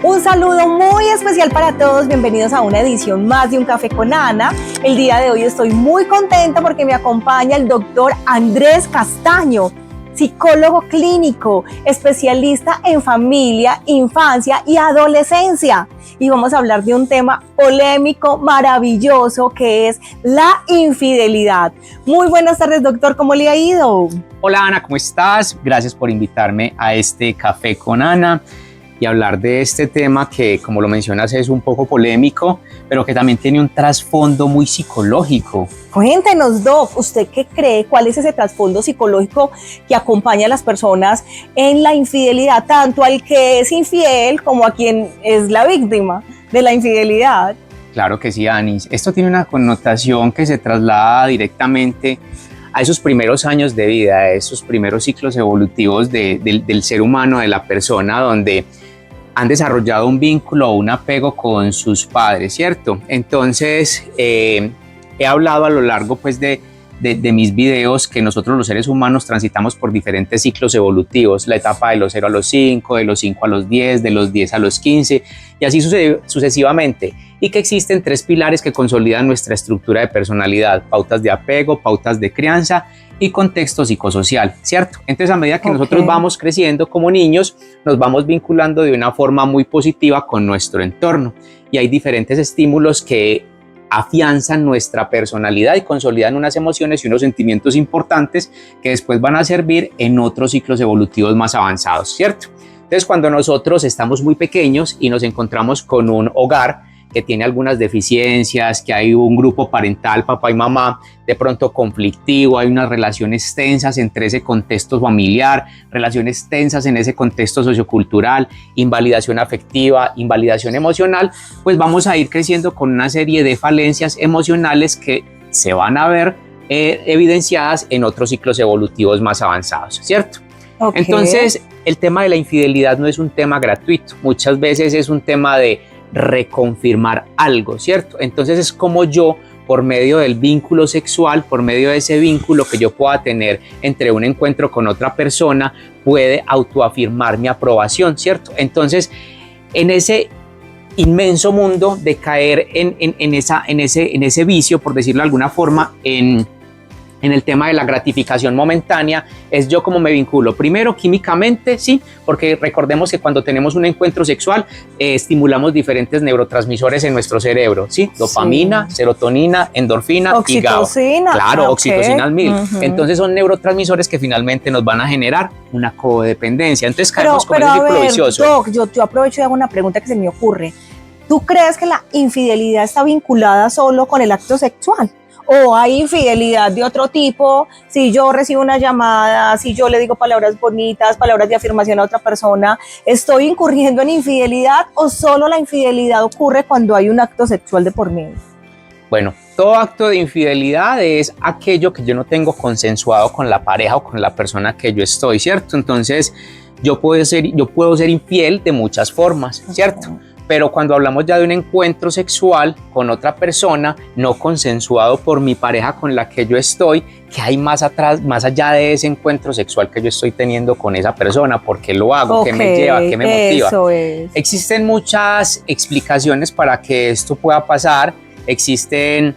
Un saludo muy especial para todos, bienvenidos a una edición más de Un Café con Ana. El día de hoy estoy muy contenta porque me acompaña el doctor Andrés Castaño, psicólogo clínico, especialista en familia, infancia y adolescencia. Y vamos a hablar de un tema polémico, maravilloso, que es la infidelidad. Muy buenas tardes, doctor, ¿cómo le ha ido? Hola Ana, ¿cómo estás? Gracias por invitarme a este Café con Ana y hablar de este tema que, como lo mencionas, es un poco polémico, pero que también tiene un trasfondo muy psicológico. Cuéntenos, Doc, ¿usted qué cree? ¿Cuál es ese trasfondo psicológico que acompaña a las personas en la infidelidad, tanto al que es infiel como a quien es la víctima de la infidelidad? Claro que sí, Anis. Esto tiene una connotación que se traslada directamente a esos primeros años de vida, a esos primeros ciclos evolutivos del ser humano, de la persona, donde han desarrollado un vínculo o un apego con sus padres, ¿cierto? Entonces, he hablado a lo largo pues, de mis videos que nosotros los seres humanos transitamos por diferentes ciclos evolutivos, la etapa de los 0 a los 5, de los 5 a los 10, de los 10 a los 15 y así sucesivamente, y que existen 3 pilares que consolidan nuestra estructura de personalidad: pautas de apego, pautas de crianza y contexto psicosocial, ¿cierto? Entonces, a medida que nosotros vamos creciendo como niños, nos vamos vinculando de una forma muy positiva con nuestro entorno y hay diferentes estímulos que afianzan nuestra personalidad y consolidan unas emociones y unos sentimientos importantes que después van a servir en otros ciclos evolutivos más avanzados, ¿cierto? Entonces, cuando nosotros estamos muy pequeños y nos encontramos con un hogar que tiene algunas deficiencias, que hay un grupo parental, papá y mamá, de pronto conflictivo, hay unas relaciones tensas entre ese contexto familiar, relaciones tensas en ese contexto sociocultural, invalidación afectiva, invalidación emocional, pues vamos a ir creciendo con una serie de falencias emocionales que se van a ver evidenciadas en otros ciclos evolutivos más avanzados, ¿cierto? Entonces, el tema de la infidelidad no es un tema gratuito, muchas veces es un tema de reconfirmar algo, ¿cierto? Entonces es como yo, por medio del vínculo sexual, por medio de ese vínculo que yo pueda tener entre un encuentro con otra persona, puede autoafirmar mi aprobación, ¿cierto? Entonces, en ese inmenso mundo de caer en ese vicio, por decirlo de alguna forma, en el tema de la gratificación momentánea, es yo como me vinculo. Primero, químicamente, sí, porque recordemos que cuando tenemos un encuentro sexual, estimulamos diferentes neurotransmisores en nuestro cerebro, ¿sí? Dopamina, serotonina, endorfina y GABA. Claro, oxitocina al 1000. Entonces son neurotransmisores que finalmente nos van a generar una codependencia. Entonces caemos con ese círculo vicioso. Doc, yo aprovecho y hago una pregunta que se me ocurre. ¿Tú crees que la infidelidad está vinculada solo con el acto sexual? ¿O hay infidelidad de otro tipo? Si yo recibo una llamada, si yo le digo palabras bonitas, palabras de afirmación a otra persona, ¿estoy incurriendo en infidelidad o solo la infidelidad ocurre cuando hay un acto sexual de por medio? Bueno, todo acto de infidelidad es aquello que yo no tengo consensuado con la pareja o con la persona que yo estoy, ¿cierto? Entonces, yo puedo ser infiel de muchas formas, ¿cierto? Pero cuando hablamos ya de un encuentro sexual con otra persona no consensuado por mi pareja con la que yo estoy, ¿qué hay más atrás, más allá de ese encuentro sexual que yo estoy teniendo con esa persona? ¿Por qué lo hago? ¿Qué me lleva? ¿Qué me motiva? Eso es. Existen muchas explicaciones para que esto pueda pasar. Existen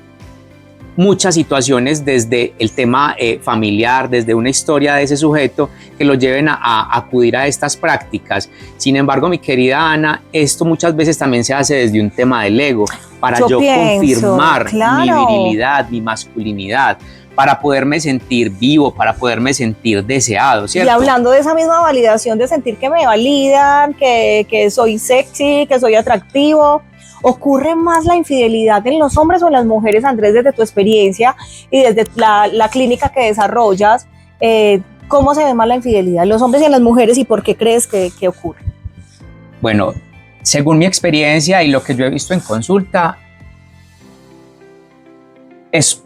muchas situaciones desde el tema familiar, desde una historia de ese sujeto que lo lleven a acudir a estas prácticas. Sin embargo, mi querida Ana, esto muchas veces también se hace desde un tema del ego, para yo confirmar mi virilidad, mi masculinidad, para poderme sentir vivo, para poderme sentir deseado, ¿cierto? Y hablando de esa misma validación, de sentir que me validan, que soy sexy, que soy atractivo, ¿ocurre más la infidelidad en los hombres o en las mujeres, Andrés, desde tu experiencia y desde la clínica que desarrollas? ¿Cómo se ve más la infidelidad en los hombres y en las mujeres y por qué crees que ocurre? Bueno, según mi experiencia y lo que yo he visto en consulta, es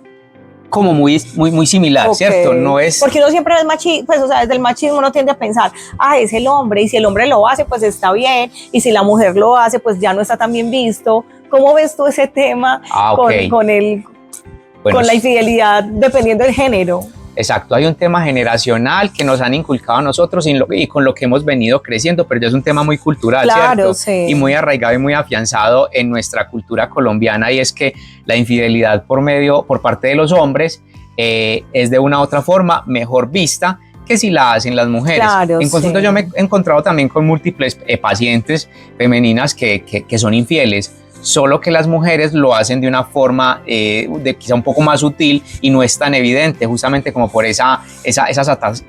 como muy similar, ¿cierto? No es... Porque uno siempre es machismo, pues, o sea, desde el machismo uno tiende a pensar, es el hombre, y si el hombre lo hace, pues está bien, y si la mujer lo hace, pues ya no está tan bien visto. ¿Cómo ves tú ese tema con la infidelidad dependiendo del género? exacto. Hay un tema generacional que nos han inculcado a nosotros y con lo que hemos venido creciendo, pero ya es un tema muy cultural, claro, ¿cierto? sí. Y muy arraigado y muy afianzado en nuestra cultura colombiana, y es que la infidelidad por parte de los hombres es de una u otra forma mejor vista que si la hacen las mujeres. Claro, en consulta yo me he encontrado también con múltiples pacientes femeninas que son infieles, solo que las mujeres lo hacen de una forma quizá un poco más sutil y no es tan evidente, justamente como por esa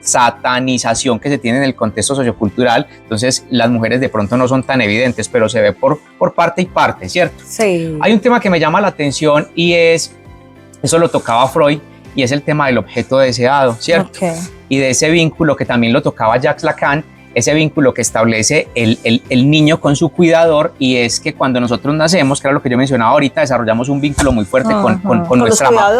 satanización que se tiene en el contexto sociocultural. Entonces las mujeres de pronto no son tan evidentes, pero se ve por parte y parte, ¿cierto? Sí. Hay un tema que me llama la atención y eso lo tocaba Freud, y es el tema del objeto deseado, ¿cierto? Okay. Y de ese vínculo que también lo tocaba Jacques Lacan, ese vínculo que establece el niño con su cuidador, y es que cuando nosotros nacemos, que era lo que yo mencionaba ahorita, desarrollamos un vínculo muy fuerte con nuestra mamá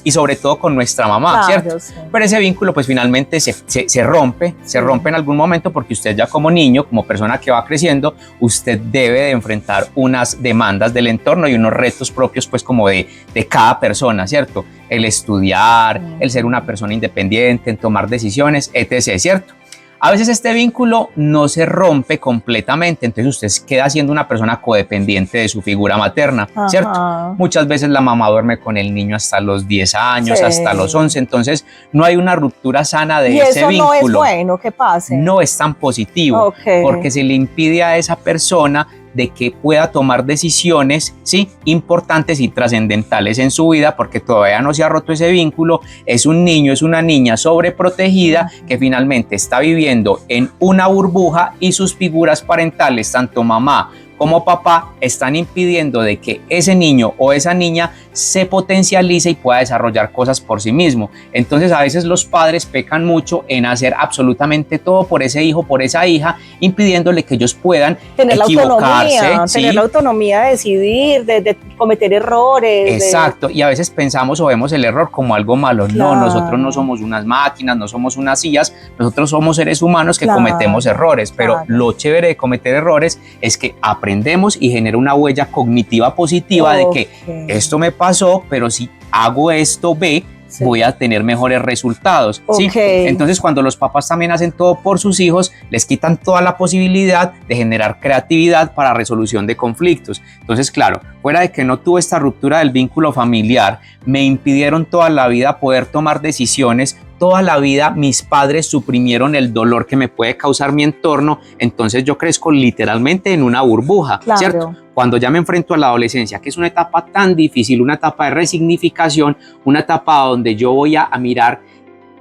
y sobre todo con nuestra mamá, claro, ¿cierto? Sí. Pero ese vínculo pues finalmente se rompe en algún momento, porque usted ya como niño, como persona que va creciendo, usted debe de enfrentar unas demandas del entorno y unos retos propios pues como de cada persona, ¿cierto? El estudiar, el ser una persona independiente, en tomar decisiones, etc., ¿cierto? A veces este vínculo no se rompe completamente, entonces usted queda siendo una persona codependiente de su figura materna, ¿cierto? Muchas veces la mamá duerme con el niño hasta los 10 años, sí, hasta los 11, entonces no hay una ruptura sana de ese vínculo. Y eso no es bueno que pase. No es tan positivo, porque se le impide a esa persona de que pueda tomar decisiones, ¿sí?, importantes y trascendentales en su vida, porque todavía no se ha roto ese vínculo. Es un niño, es una niña sobreprotegida que finalmente está viviendo en una burbuja, y sus figuras parentales, tanto mamá como papá, están impidiendo de que ese niño o esa niña se potencialice y pueda desarrollar cosas por sí mismo. Entonces a veces los padres pecan mucho en hacer absolutamente todo por ese hijo, por esa hija, impidiéndole que ellos puedan tener equivocarse, tener la autonomía de decidir, de cometer errores. Exacto, y a veces pensamos o vemos el error como algo malo. Claro. No, nosotros no somos unas máquinas, no somos unas sillas, nosotros somos seres humanos que cometemos errores, pero lo chévere de cometer errores es que aprendemos y genera una huella cognitiva positiva de que esto me pasó, pero si hago esto B, voy a tener mejores resultados. ¿Sí? Entonces cuando los papás también hacen todo por sus hijos, les quitan toda la posibilidad de generar creatividad para resolución de conflictos. Entonces claro, fuera de que no tuve esta ruptura del vínculo familiar, me impidieron toda la vida poder tomar decisiones. Toda la vida mis padres suprimieron el dolor que me puede causar mi entorno, entonces yo crezco literalmente en una burbuja, claro, ¿cierto? Cuando ya me enfrento a la adolescencia, que es una etapa tan difícil, una etapa de resignificación, una etapa donde yo voy a mirar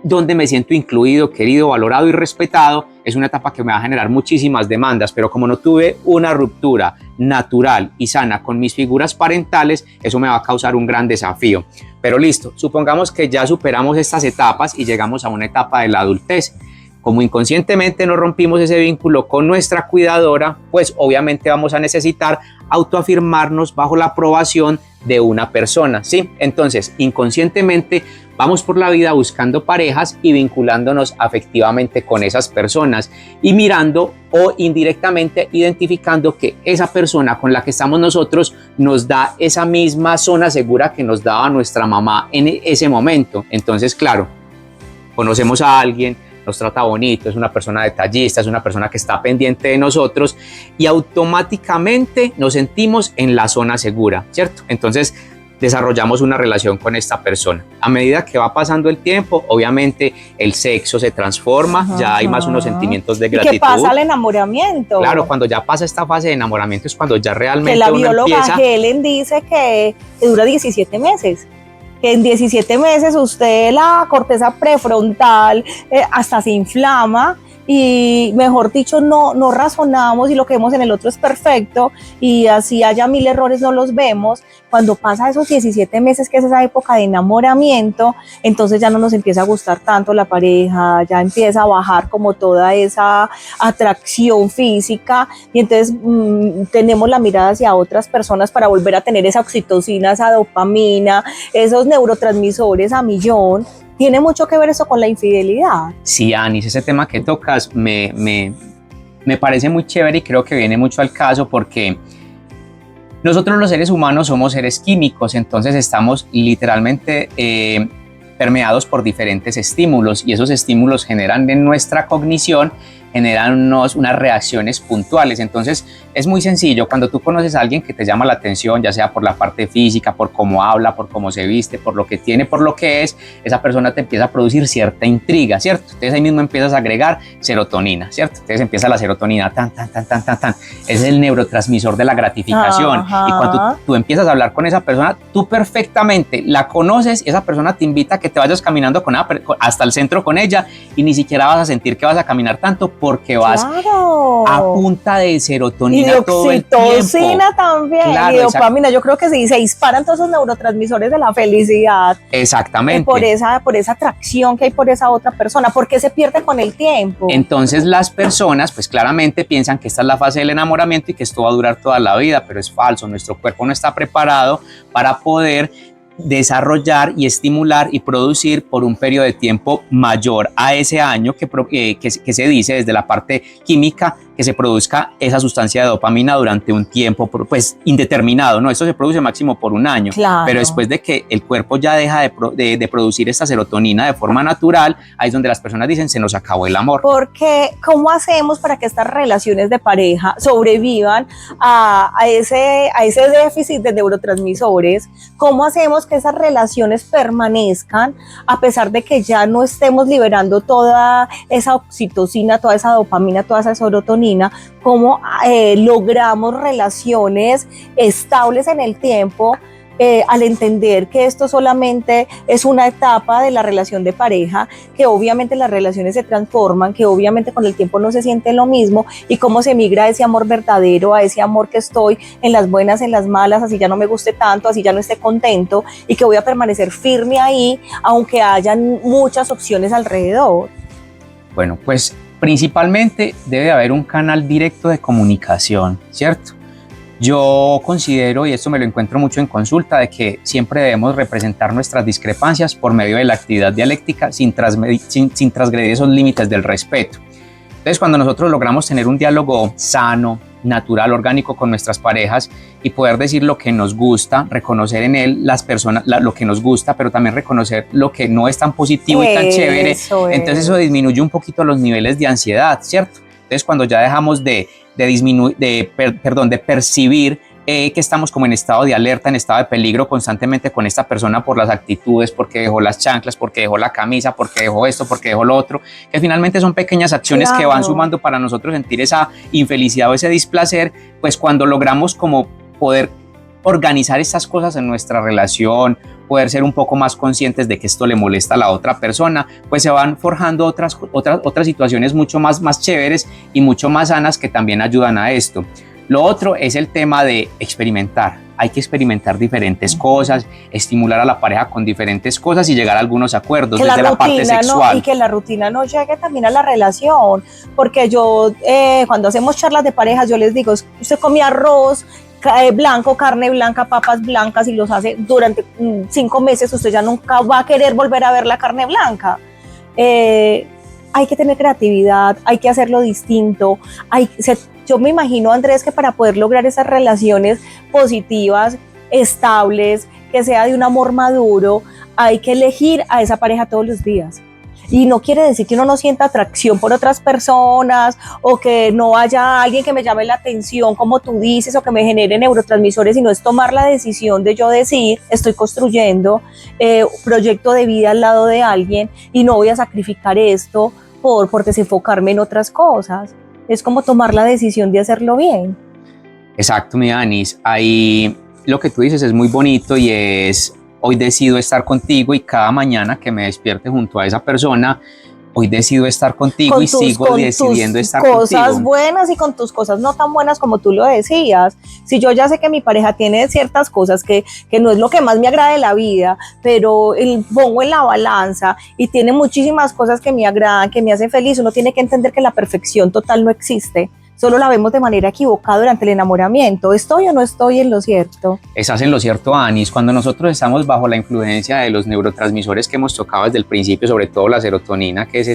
donde me siento incluido, querido, valorado y respetado, es una etapa que me va a generar muchísimas demandas, pero como no tuve una ruptura natural y sana con mis figuras parentales, eso me va a causar un gran desafío. Pero listo, supongamos que ya superamos estas etapas y llegamos a una etapa de la adultez. Como inconscientemente no rompimos ese vínculo con nuestra cuidadora, pues obviamente vamos a necesitar autoafirmarnos bajo la aprobación de una persona, ¿sí? Entonces, inconscientemente vamos por la vida buscando parejas y vinculándonos afectivamente con esas personas y mirando o indirectamente identificando que esa persona con la que estamos nosotros nos da esa misma zona segura que nos daba nuestra mamá en ese momento. Entonces, claro, conocemos a alguien, nos trata bonito, es una persona detallista, es una persona que está pendiente de nosotros y automáticamente nos sentimos en la zona segura, ¿cierto? Entonces desarrollamos una relación con esta persona. A medida que va pasando el tiempo, obviamente el sexo se transforma, ya hay más unos sentimientos de gratitud. ¿Y qué pasa al enamoramiento? Claro, cuando ya pasa esta fase de enamoramiento es cuando ya realmente que la bióloga Helen dice que dura 17 meses. Que en 17 meses usted la corteza prefrontal hasta se inflama y mejor dicho no razonamos y lo que vemos en el otro es perfecto y así haya 1000 errores no los vemos. Cuando pasa esos 17 meses, que es esa época de enamoramiento, entonces ya no nos empieza a gustar tanto la pareja, ya empieza a bajar como toda esa atracción física y entonces tenemos la mirada hacia otras personas para volver a tener esa oxitocina, esa dopamina, esos neurotransmisores a millón. ¿Tiene mucho que ver eso con la infidelidad? Sí, Anis, ese tema que tocas me parece muy chévere y creo que viene mucho al caso porque nosotros los seres humanos somos seres químicos, entonces estamos literalmente permeados por diferentes estímulos, y esos estímulos generan en nuestra cognición, generan unas reacciones puntuales. Entonces es muy sencillo. Cuando tú conoces a alguien que te llama la atención, ya sea por la parte física, por cómo habla, por cómo se viste, por lo que tiene, por lo que es, esa persona te empieza a producir cierta intriga, ¿cierto? Entonces ahí mismo empiezas a agregar serotonina, ¿cierto? Entonces empieza la serotonina, tan. Es el neurotransmisor de la gratificación. Y cuando tú empiezas a hablar con esa persona, tú perfectamente la conoces, esa persona te invita a que te vayas caminando hasta el centro con ella, y ni siquiera vas a sentir que vas a caminar tanto, porque vas a punta de serotonina todo el tiempo. Y oxitocina también, claro, y dopamina. Yo creo que sí, se disparan todos esos neurotransmisores de la felicidad. Exactamente. Por esa atracción que hay por esa otra persona, porque se pierde con el tiempo. Entonces las personas pues claramente piensan que esta es la fase del enamoramiento y que esto va a durar toda la vida, pero es falso. Nuestro cuerpo no está preparado para poder desarrollar y estimular y producir por un periodo de tiempo mayor a ese año que se dice desde la parte química, que se produzca esa sustancia de dopamina durante un tiempo pues indeterminado, ¿no? Esto se produce máximo por un año, claro. Pero después de que el cuerpo ya deja de producir esta serotonina de forma natural, ahí es donde las personas dicen se nos acabó el amor. Porque ¿cómo hacemos para que estas relaciones de pareja sobrevivan a ese déficit de neurotransmisores? ¿Cómo hacemos que esas relaciones permanezcan a pesar de que ya no estemos liberando toda esa oxitocina, toda esa dopamina, toda esa serotonina? ¿Cómo logramos relaciones estables en el tiempo al entender que esto solamente es una etapa de la relación de pareja, que obviamente las relaciones se transforman, que obviamente con el tiempo no se siente lo mismo, y cómo se migra a ese amor verdadero, a ese amor que estoy en las buenas, en las malas, así ya no me guste tanto, así ya no esté contento, y que voy a permanecer firme ahí, aunque hayan muchas opciones alrededor? Bueno, pues principalmente debe haber un canal directo de comunicación, ¿cierto? Yo considero, y esto me lo encuentro mucho en consulta, de que siempre debemos representar nuestras discrepancias por medio de la actividad dialéctica sin transgredir esos límites del respeto. Entonces, cuando nosotros logramos tener un diálogo sano, natural, orgánico con nuestras parejas y poder decir lo que nos gusta, reconocer en él las personas lo que nos gusta, pero también reconocer lo que no es tan positivo y tan chévere, entonces eso disminuye un poquito los niveles de ansiedad, ¿cierto? Entonces cuando ya dejamos de percibir que estamos como en estado de alerta, en estado de peligro constantemente con esta persona por las actitudes, porque dejó las chanclas, porque dejó la camisa, porque dejó esto, porque dejó lo otro, que finalmente son pequeñas acciones, claro, que van sumando para nosotros sentir esa infelicidad o ese displacer. Pues cuando logramos como poder organizar estas cosas en nuestra relación, poder ser un poco más conscientes de que esto le molesta a la otra persona, pues se van forjando otras situaciones mucho más chéveres y mucho más sanas que también ayudan a esto. Lo otro es el tema de experimentar. Hay que experimentar diferentes cosas, estimular a la pareja con diferentes cosas y llegar a algunos acuerdos desde la parte sexual. Y que la rutina no llegue también a la relación, porque yo cuando hacemos charlas de parejas yo les digo, usted come arroz blanco, carne blanca, papas blancas y los hace durante 5 meses, usted ya nunca va a querer volver a ver la carne blanca. Hay que tener creatividad, hay que hacerlo distinto, yo me imagino, Andrés, que para poder lograr esas relaciones positivas, estables, que sea de un amor maduro, hay que elegir a esa pareja todos los días. Y no quiere decir que uno no sienta atracción por otras personas o que no haya alguien que me llame la atención, como tú dices, o que me genere neurotransmisores, sino es tomar la decisión de yo decir, estoy construyendo un proyecto de vida al lado de alguien y no voy a sacrificar esto por desenfocarme en otras cosas. Es como tomar la decisión de hacerlo bien. Exacto, mi Danis. Ahí lo que tú dices es muy bonito y es: hoy decido estar contigo y cada mañana que me despierte junto a esa persona, hoy decido estar contigo y sigo decidiendo estar contigo. Con tus cosas buenas y con tus cosas no tan buenas como tú lo decías. Si yo ya sé que mi pareja tiene ciertas cosas que no es lo que más me agrada de la vida, pero pongo en la balanza y tiene muchísimas cosas que me agradan, que me hacen feliz, uno tiene que entender que la perfección total no existe. Solo la vemos de manera equivocada durante el enamoramiento. ¿Estoy o no estoy en lo cierto? Estás en lo cierto, Anis. Cuando nosotros estamos bajo la influencia de los neurotransmisores que hemos tocado desde el principio, sobre todo la serotonina, que es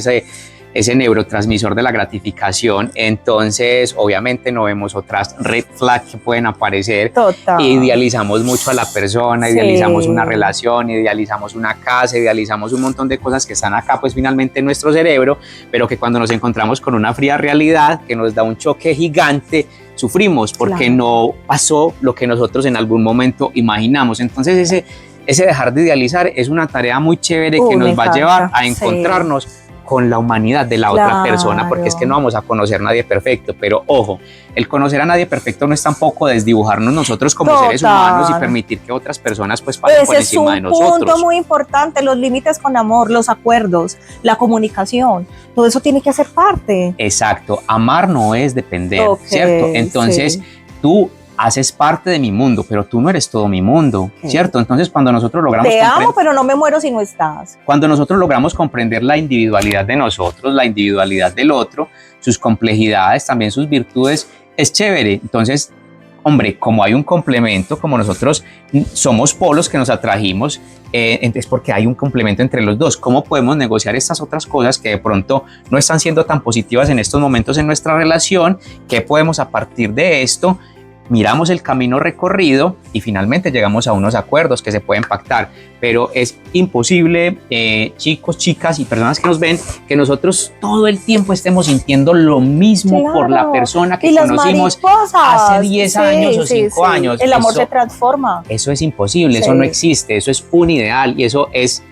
ese neurotransmisor de la gratificación, entonces obviamente no vemos otras red flags que pueden aparecer. Total. Idealizamos mucho a la persona, idealizamos una relación, idealizamos una casa, idealizamos un montón de cosas que están acá pues finalmente en nuestro cerebro, pero que cuando nos encontramos con una fría realidad que nos da un choque gigante, sufrimos porque no pasó lo que nosotros en algún momento imaginamos. Entonces ese dejar de idealizar es una tarea muy chévere que nos va a llevar a encontrarnos con la humanidad de la otra persona, porque es que no vamos a conocer a nadie perfecto, pero ojo, el conocer a nadie perfecto no es tampoco desdibujarnos nosotros como seres humanos y permitir que otras personas pues pasen por encima de nosotros. Ese es un punto muy importante, los límites con amor, los acuerdos, la comunicación, todo eso tiene que hacer parte. Exacto, amar no es depender, ¿cierto? Entonces tú haces parte de mi mundo, pero tú no eres todo mi mundo, ¿cierto? Entonces cuando nosotros logramos... Te amo, pero no me muero si no estás. Cuando nosotros logramos comprender la individualidad de nosotros, la individualidad del otro, sus complejidades, también sus virtudes, es chévere. Entonces, hombre, como hay un complemento, como nosotros somos polos que nos atrajimos, es porque hay un complemento entre los dos. ¿Cómo podemos negociar estas otras cosas que de pronto no están siendo tan positivas en estos momentos en nuestra relación? ¿Qué podemos a partir de esto? Miramos el camino recorrido y finalmente llegamos a unos acuerdos que se pueden pactar, pero es imposible, chicos, chicas y personas que nos ven, que nosotros todo el tiempo estemos sintiendo lo mismo por la persona que conocimos hace 10 años o 5 años. El amor se transforma. Eso es imposible, eso no existe, eso es un ideal y eso es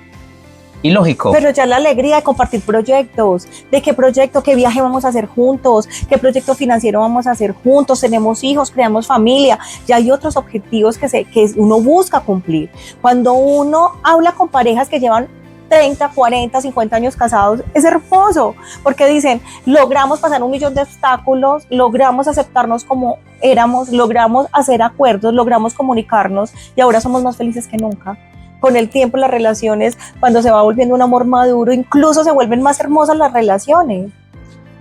ilógico. Pero ya la alegría de compartir proyectos, de qué proyecto, qué viaje vamos a hacer juntos, qué proyecto financiero vamos a hacer juntos, tenemos hijos, creamos familia, ya hay otros objetivos que uno busca cumplir. Cuando uno habla con parejas que llevan 30, 40, 50 años casados, es hermoso, porque dicen, logramos pasar 1.000.000 de obstáculos, logramos aceptarnos como éramos, logramos hacer acuerdos, logramos comunicarnos y ahora somos más felices que nunca. Con el tiempo las relaciones, cuando se va volviendo un amor maduro, incluso se vuelven más hermosas las relaciones.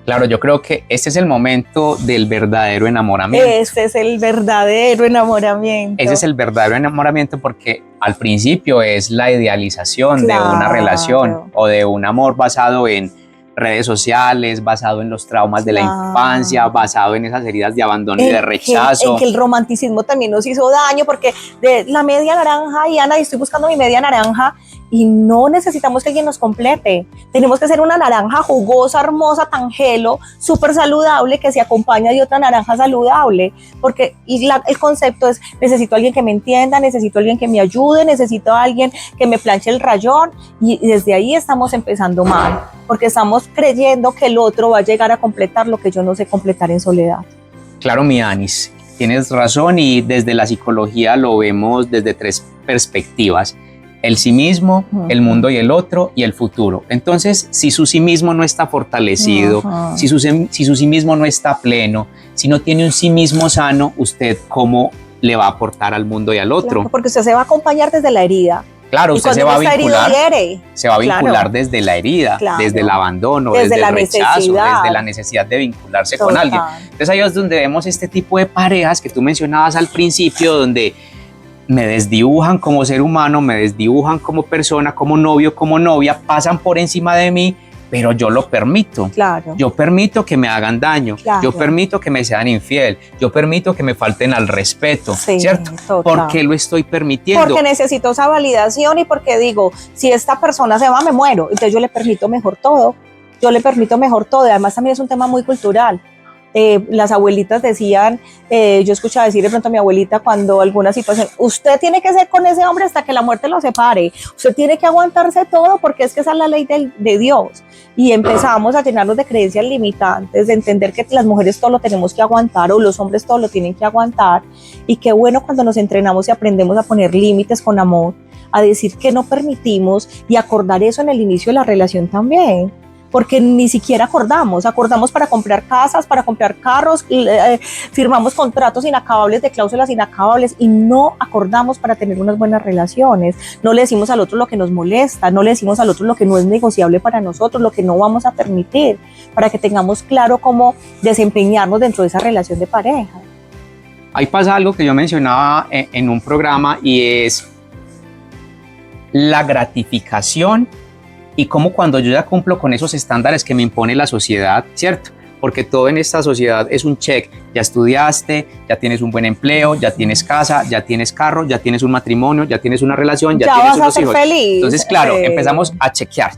Claro, yo creo que este es el momento del verdadero enamoramiento. Este es el verdadero enamoramiento. Ese es el verdadero enamoramiento porque al principio es la idealización de una relación o de un amor basado en redes sociales, basado en los traumas de la infancia, basado en esas heridas de abandono y de rechazo. En que el romanticismo también nos hizo daño, porque de la media naranja, y Ana, estoy buscando mi media naranja, y no necesitamos que alguien nos complete. Tenemos que ser una naranja jugosa, hermosa, tangelo, súper saludable, que se acompaña de otra naranja saludable, porque el concepto es, necesito a alguien que me entienda, necesito a alguien que me ayude, necesito a alguien que me planche el rayón, y desde ahí estamos empezando mal, porque estamos creyendo que el otro va a llegar a completar lo que yo no sé completar en soledad. Claro, mi Anis, tienes razón y desde la psicología lo vemos desde 3 perspectivas. El sí mismo, el mundo y el otro y el futuro. Entonces, si su sí mismo no está fortalecido, si su sí mismo no está pleno, si no tiene un sí mismo sano, ¿usted cómo le va a aportar al mundo y al otro? Claro, porque usted se va a acompañar desde la herida. Claro, usted se va a vincular desde la herida, desde el abandono, desde el rechazo, desde la necesidad de vincularse con alguien. Entonces ahí es donde vemos este tipo de parejas que tú mencionabas al principio, donde me desdibujan como ser humano, me desdibujan como persona, como novio, como novia, pasan por encima de mí, pero yo lo permito. Claro. Yo permito que me hagan daño, yo permito que me sean infiel, yo permito que me falten al respeto, ¿cierto? Total. ¿Por qué lo estoy permitiendo? Porque necesito esa validación y porque digo, si esta persona se va, me muero. Entonces yo le permito mejor todo. Y además también es un tema muy cultural. Las abuelitas decían, yo escuchaba decir de pronto a mi abuelita cuando alguna situación, usted tiene que ser con ese hombre hasta que la muerte lo separe, usted tiene que aguantarse todo porque es que esa es la ley de Dios. Y empezamos a llenarnos de creencias limitantes, de entender que las mujeres todo lo tenemos que aguantar o los hombres todo lo tienen que aguantar. Y qué bueno cuando nos entrenamos y aprendemos a poner límites con amor, a decir que no permitimos y acordar eso en el inicio de la relación también. Porque ni siquiera acordamos para comprar casas, para comprar carros, firmamos contratos inacabables de cláusulas inacabables y no acordamos para tener unas buenas relaciones. No le decimos al otro lo que nos molesta, no le decimos al otro lo que no es negociable para nosotros, lo que no vamos a permitir, para que tengamos claro cómo desempeñarnos dentro de esa relación de pareja. Ahí pasa algo que yo mencionaba en un programa y es la gratificación y cómo cuando yo ya cumplo con esos estándares que me impone la sociedad, ¿cierto? Porque todo en esta sociedad es un check. Ya estudiaste, ya tienes un buen empleo, ya tienes casa, ya tienes carro, ya tienes un matrimonio, ya tienes una relación, ya tienes unos hijos. Feliz. Entonces, claro, empezamos a chequear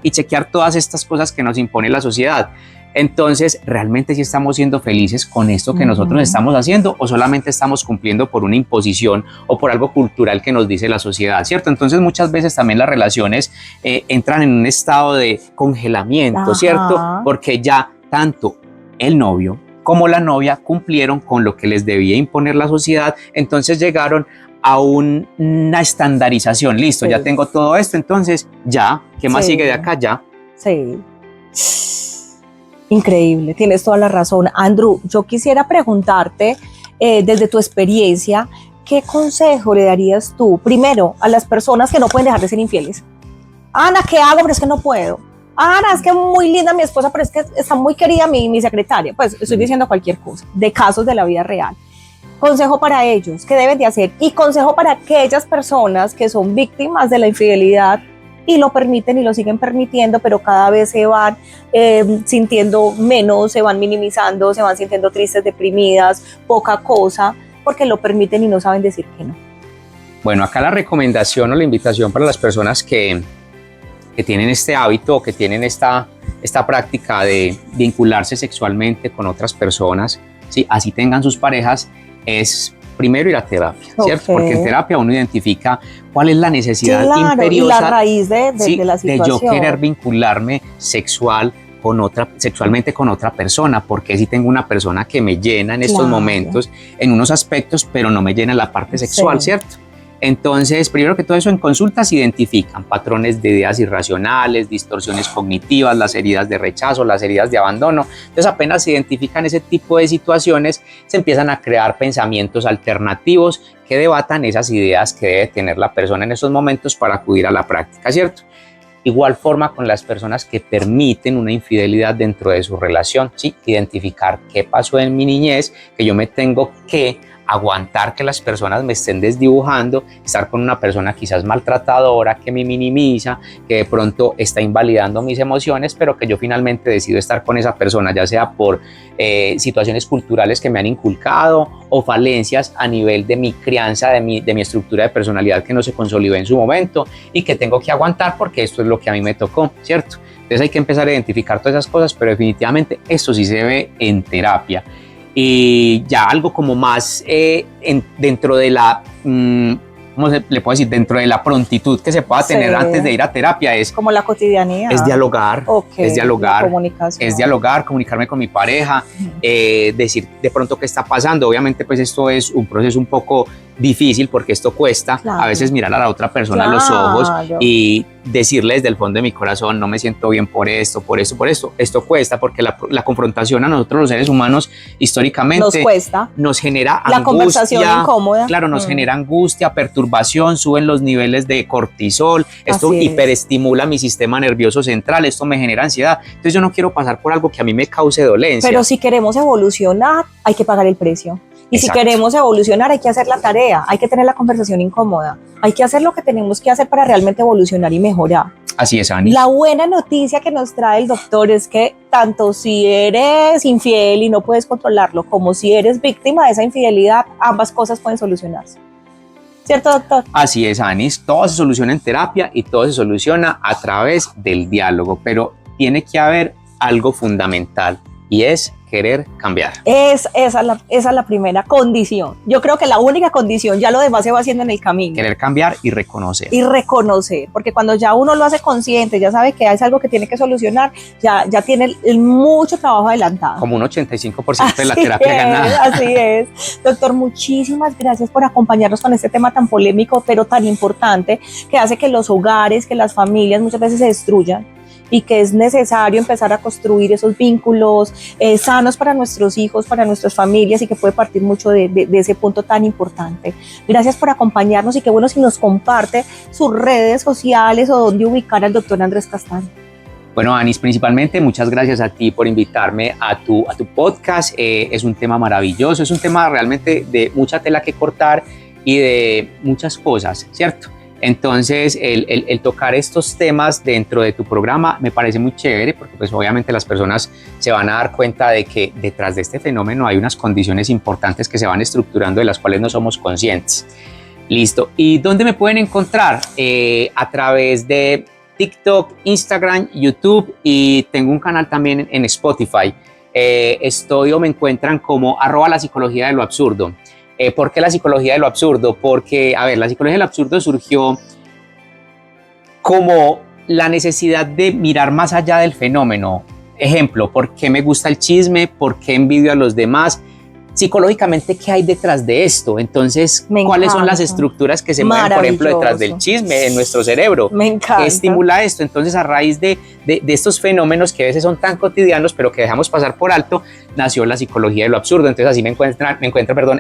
y chequear todas estas cosas que nos impone la sociedad. Entonces, ¿realmente sí estamos siendo felices con esto que nosotros estamos haciendo o solamente estamos cumpliendo por una imposición o por algo cultural que nos dice la sociedad, ¿cierto? Entonces, muchas veces también las relaciones entran en un estado de congelamiento, ¿cierto? Porque ya tanto el novio como la novia cumplieron con lo que les debía imponer la sociedad, entonces llegaron a una estandarización. Listo, ya tengo todo esto, entonces ya, ¿qué más sigue de acá? Ya. Sí. Increíble, tienes toda la razón. Andrew, yo quisiera preguntarte, desde tu experiencia, ¿qué consejo le darías tú, primero, a las personas que no pueden dejar de ser infieles? Ana, ¿qué hago? Pero es que no puedo. Ana, es que muy linda mi esposa, pero es que está muy querida mi secretaria. Pues estoy diciendo cualquier cosa, de casos de la vida real. Consejo para ellos, ¿qué deben de hacer? Y consejo para aquellas personas que son víctimas de la infidelidad y lo permiten y lo siguen permitiendo, pero cada vez se van sintiendo menos, se van minimizando, se van sintiendo tristes, deprimidas, poca cosa, porque lo permiten y no saben decir que no. Bueno, acá la recomendación o la invitación para las personas que tienen este hábito, que tienen esta práctica de vincularse sexualmente con otras personas, ¿sí? Así tengan sus parejas, es primero ir a terapia, ¿cierto? Porque en terapia uno identifica cuál es la necesidad imperiosa, y la raíz de la situación. De yo querer vincularme sexualmente con otra persona, porque si tengo una persona que me llena en estos momentos, en unos aspectos, pero no me llena la parte sexual, ¿cierto? Entonces, primero que todo eso, en consultas identifican patrones de ideas irracionales, distorsiones cognitivas, las heridas de rechazo, las heridas de abandono. Entonces, apenas se identifican ese tipo de situaciones, se empiezan a crear pensamientos alternativos que debatan esas ideas que debe tener la persona en esos momentos para acudir a la práctica, ¿cierto? Igual forma con las personas que permiten una infidelidad dentro de su relación, ¿sí? Identificar qué pasó en mi niñez, que yo me tengo que aguantar que las personas me estén desdibujando, estar con una persona quizás maltratadora, que me minimiza, que de pronto está invalidando mis emociones, pero que yo finalmente decido estar con esa persona, ya sea por situaciones culturales que me han inculcado o falencias a nivel de mi crianza, de mi estructura de personalidad que no se consolidó en su momento y que tengo que aguantar porque esto es lo que a mí me tocó, ¿cierto? Entonces hay que empezar a identificar todas esas cosas, pero definitivamente esto sí se ve en terapia. Y ya algo como más dentro de la, ¿cómo le puedo decir? Dentro de la prontitud que se pueda tener antes de ir a terapia es como la cotidianidad. Es dialogar, es dialogar, comunicación. Es dialogar, comunicarme con mi pareja, decir de pronto qué está pasando. Obviamente pues esto es un proceso un poco difícil porque esto cuesta, a veces mirar a la otra persona a los ojos y decirle desde el fondo de mi corazón, no me siento bien por esto, esto cuesta porque la confrontación a nosotros los seres humanos históricamente nos cuesta, nos genera angustia, la conversación incómoda, claro, nos genera angustia, perturbación, suben los niveles de cortisol, esto hiperestimula mi sistema nervioso central, esto me genera ansiedad, entonces yo no quiero pasar por algo que a mí me cause dolencia. Pero si queremos evolucionar, hay que pagar el precio. Y si queremos evolucionar, hay que hacer la tarea, hay que tener la conversación incómoda, hay que hacer lo que tenemos que hacer para realmente evolucionar y mejorar. Así es, Ani. La buena noticia que nos trae el doctor es que tanto si eres infiel y no puedes controlarlo, como si eres víctima de esa infidelidad, ambas cosas pueden solucionarse. ¿Cierto, doctor? Así es, Anis. Todo se soluciona en terapia y todo se soluciona a través del diálogo, pero tiene que haber algo fundamental y es querer cambiar. Esa es la primera condición. Yo creo que la única condición, ya lo demás se va haciendo en el camino. Querer cambiar y reconocer. Y reconocer, porque cuando ya uno lo hace consciente, ya sabe que es algo que tiene que solucionar, ya tiene mucho trabajo adelantado. Como un 85% de la terapia ganada. Así es. Doctor, muchísimas gracias por acompañarnos con este tema tan polémico, pero tan importante, que hace que los hogares, que las familias muchas veces se destruyan, y que es necesario empezar a construir esos vínculos sanos para nuestros hijos, para nuestras familias, y que puede partir mucho de ese punto tan importante. Gracias por acompañarnos y qué bueno si nos comparte sus redes sociales o dónde ubicar al doctor Andrés Castaño. Bueno, Anis, principalmente muchas gracias a ti por invitarme a tu podcast. Es un tema maravilloso, es un tema realmente de mucha tela que cortar y de muchas cosas, ¿cierto? Entonces, el tocar estos temas dentro de tu programa me parece muy chévere porque pues obviamente las personas se van a dar cuenta de que detrás de este fenómeno hay unas condiciones importantes que se van estructurando de las cuales no somos conscientes. Listo. ¿Y dónde me pueden encontrar? A través de TikTok, Instagram, YouTube y tengo un canal también en Spotify. Estoy o me encuentran como @la psicología de lo absurdo. ¿Por qué la psicología de lo absurdo? Porque, a ver, la psicología de lo absurdo surgió como la necesidad de mirar más allá del fenómeno. Ejemplo, ¿por qué me gusta el chisme? ¿Por qué envidio a los demás? Psicológicamente, ¿qué hay detrás de esto? Entonces, ¿cuáles son las estructuras que se mueven, por ejemplo, detrás del chisme en nuestro cerebro? Me encanta. ¿Qué estimula esto? Entonces, a raíz de estos fenómenos que a veces son tan cotidianos, pero que dejamos pasar por alto, nació la psicología de lo absurdo. Entonces, así me encuentran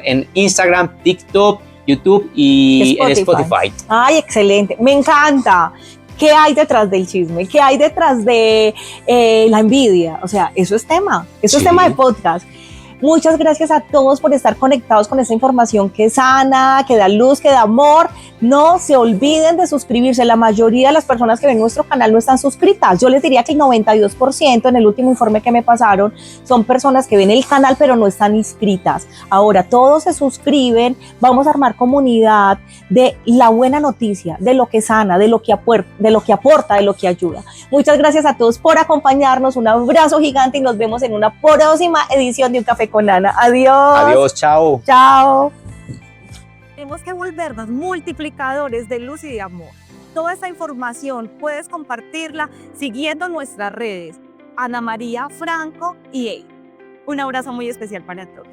en Instagram, TikTok, YouTube y en Spotify. Ay, excelente. Me encanta. ¿Qué hay detrás del chisme? ¿Qué hay detrás de la envidia? O sea, eso es tema. Eso es tema de podcast. Muchas gracias a todos por estar conectados con esta información que sana, que da luz, que da amor. No se olviden de suscribirse. La mayoría de las personas que ven nuestro canal no están suscritas. Yo les diría que el 92% en el último informe que me pasaron son personas que ven el canal pero no están inscritas. Ahora todos se suscriben. Vamos a armar comunidad de la buena noticia, de lo que sana, de lo que aporta, de lo que ayuda. Muchas gracias a todos por acompañarnos. Un abrazo gigante y nos vemos en una próxima edición de Un Café con Ana. Adiós. Adiós, chao. Chao. Tenemos que volvernos multiplicadores de luz y de amor. Toda esta información puedes compartirla siguiendo nuestras redes, Ana María Franco y Ey. Un abrazo muy especial para todos.